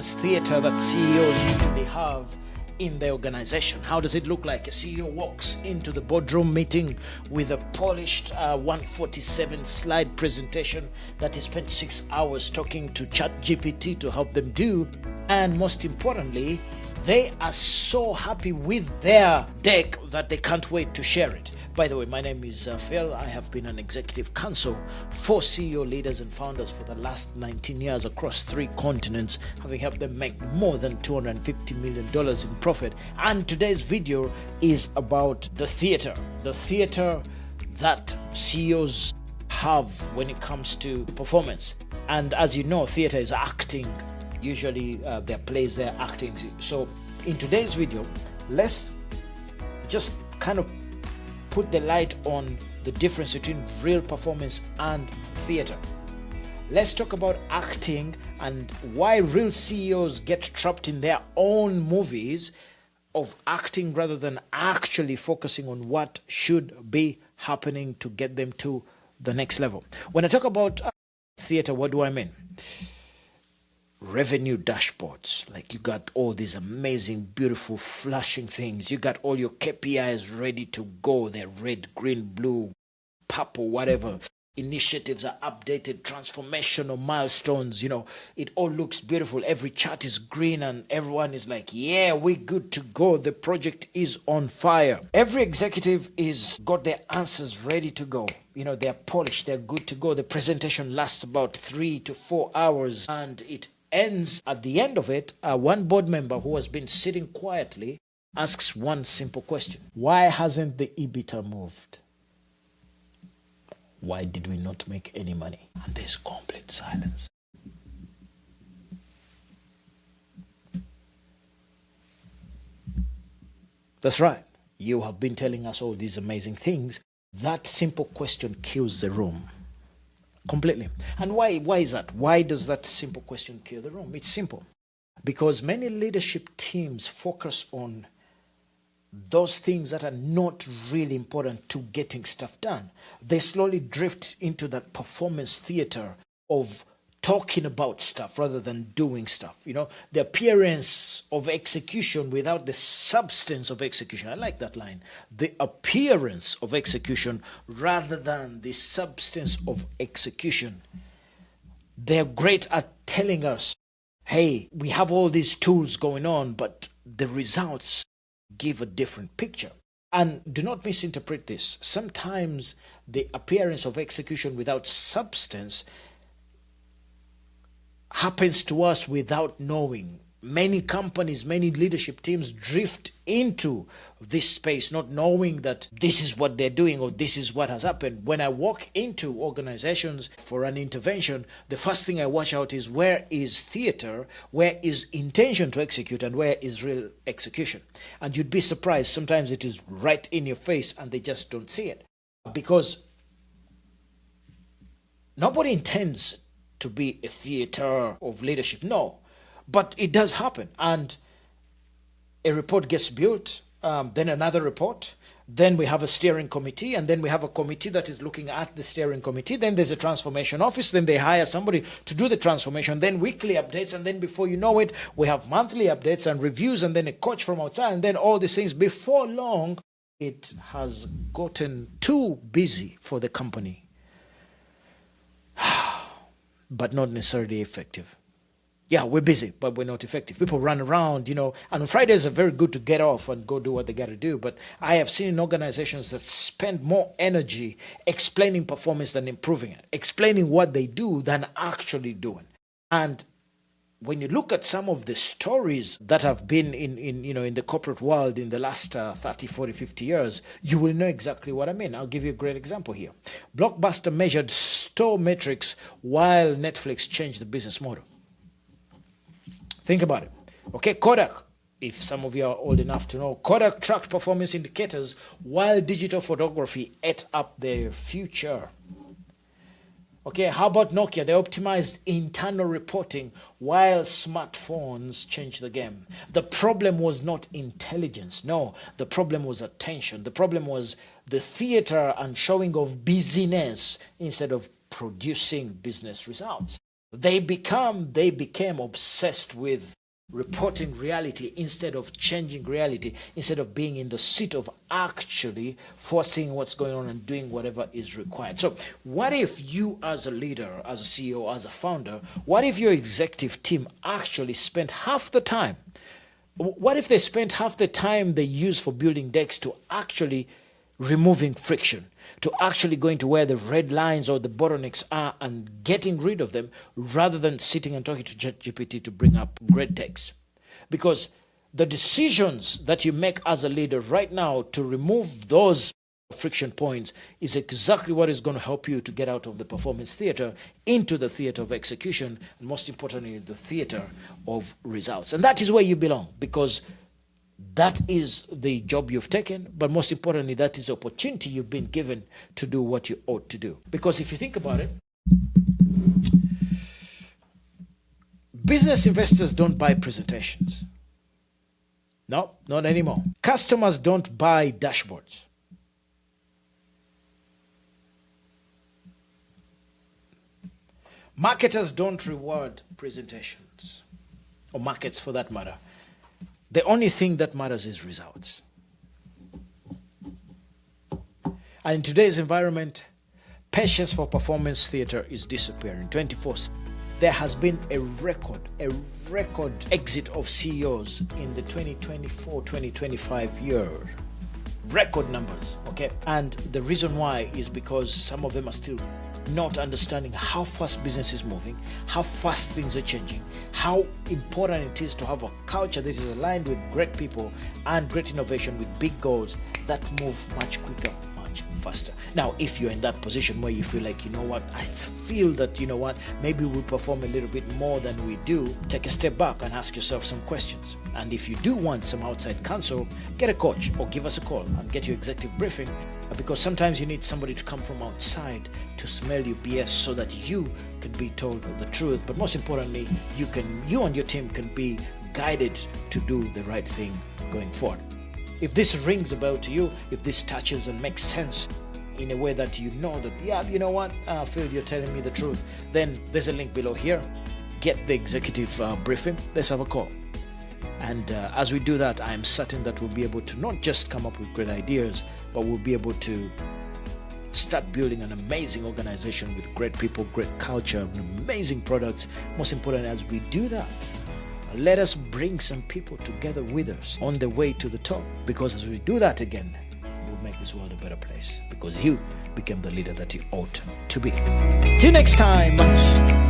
theater that CEOs usually have in their organization. How does it look like? A CEO walks into the boardroom meeting with a polished 147 slide presentation that he spent 6 hours talking to ChatGPT to help them do. And most importantly, they are so happy with their deck that they can't wait to share it. By the way, my name is Phil. I have been an executive counsel for CEO leaders and founders for the last 19 years across 3 continents, having helped them make more than $250 million in profit. And today's video is about the theater that CEOs have when it comes to performance. And as you know, theater is acting. Usually their plays, they're acting. So in today's video, let's just kind of put the light on the difference between real performance and theater. Let's talk about acting and why real CEOs get trapped in their own movies of acting rather than actually focusing on what should be happening to get them to the next level. When I talk about theater, what do I mean? Revenue dashboards, like you got all these amazing, beautiful, flashing things. You got all your KPIs ready to go. They're red, green, blue, purple, whatever. Initiatives are updated, transformational milestones. You know, it all looks beautiful. Every chart is green and everyone is like, yeah, we're good to go. The project is on fire. Every executive is got their answers ready to go. You know, they're polished, they're good to go. The presentation lasts about 3 to 4 hours and it ends. At the end of it, one board member who has been sitting quietly asks one simple question: why hasn't the EBITDA moved? Why did we not make any money? And there's complete silence. That's right. You have been telling us all these amazing things. That simple question kills the room completely. And why is that? Why does that simple question kill the room? It's simple. Because many leadership teams focus on those things that are not really important to getting stuff done. They slowly drift into that performance theater of talking about stuff rather than doing stuff. You know, the appearance of execution without the substance of execution. I like that line. The appearance of execution rather than the substance of execution. They're great at telling us, hey, we have all these tools going on, but the results give a different picture. And do not misinterpret this. Sometimes the appearance of execution without substance happens to us without knowing. Many companies, many leadership teams drift into this space not knowing that this is what they're doing or this is what has happened. When I walk into organizations for an intervention, the first thing I watch out is where is theater, where is intention to execute, and where is real execution. And you'd be surprised, sometimes it is right in your face and they just don't see it. Because nobody intends to be a theater of leadership. No, but it does happen. And a report gets built, then another report, then we have a steering committee, and then we have a committee that is looking at the steering committee. Then there's a transformation office, then they hire somebody to do the transformation, then weekly updates, and then before you know it, we have monthly updates and reviews, and then a coach from outside, and then all these things. Before long, it has gotten too busy for the company. But not necessarily effective. Yeah, we're busy, but we're not effective. People run around, you know, and on Fridays are very good to get off and go do what they got to do. But I have seen organizations that spend more energy explaining performance than improving it, explaining what they do than actually doing. And when you look at some of the stories that have been in the corporate world in the last 30, 40, 50 years, you will know exactly what I mean. I'll give you a great example here. Blockbuster measured store metrics while Netflix changed the business model. Think about it. Okay, Kodak, if some of you are old enough to know, Kodak tracked performance indicators while digital photography ate up their future. Okay, how about Nokia? They optimized internal reporting while smartphones changed the game. The problem was not intelligence. No, the problem was attention. The problem was the theater and showing of busyness instead of producing business results. They became obsessed with reporting reality instead of changing reality, instead of being in the seat of actually foreseeing what's going on and doing whatever is required. So what if you, as a leader, as a CEO, as a founder, what if your executive team actually spent half the time, what if they spent half the time they use for building decks to actually removing friction, to actually going to where the red lines or the bottlenecks are and getting rid of them, rather than sitting and talking to ChatGPT to bring up great text? Because the decisions that you make as a leader right now to remove those friction points is exactly what is going to help you to get out of the performance theater into the theater of execution, and most importantly, the theater of results. And that is where you belong, because that is the job you've taken, but most importantly, that is the opportunity you've been given to do what you ought to do. Because if you think about it, business investors don't buy presentations. No, not anymore. Customers don't buy dashboards. Marketers don't reward presentations, or markets for that matter. The only thing that matters is results. And in today's environment, patience for performance theater is disappearing. 24/7. There has been a record exit of CEOs in the 2024-2025 year. Record numbers, okay? And the reason why is because some of them are still not understanding how fast business is moving, how fast things are changing, how important it is to have a culture that is aligned with great people and great innovation with big goals that move much quicker, much faster. Now, if you're in that position where you feel like, you know what, I feel that, you know what, maybe we perform a little bit more than we do, take a step back and ask yourself some questions. And if you do want some outside counsel, get a coach or give us a call and get your executive briefing, because sometimes you need somebody to come from outside to smell your BS so that you can be told the truth. But most importantly, you and your team can be guided to do the right thing going forward. If this rings a bell to you, if this touches and makes sense in a way that you know that, yeah, you know what, I feel you're telling me the truth, then there's a link below here. Get the executive briefing. Let's have a call. And as we do that, I'm certain that we'll be able to not just come up with great ideas, but we'll be able to start building an amazing organization with great people, great culture, and amazing products. Most important, as we do that, let us bring some people together with us on the way to the top. Because as we do that again, we'll make this world a better place. Because you became the leader that you ought to be. Till next time.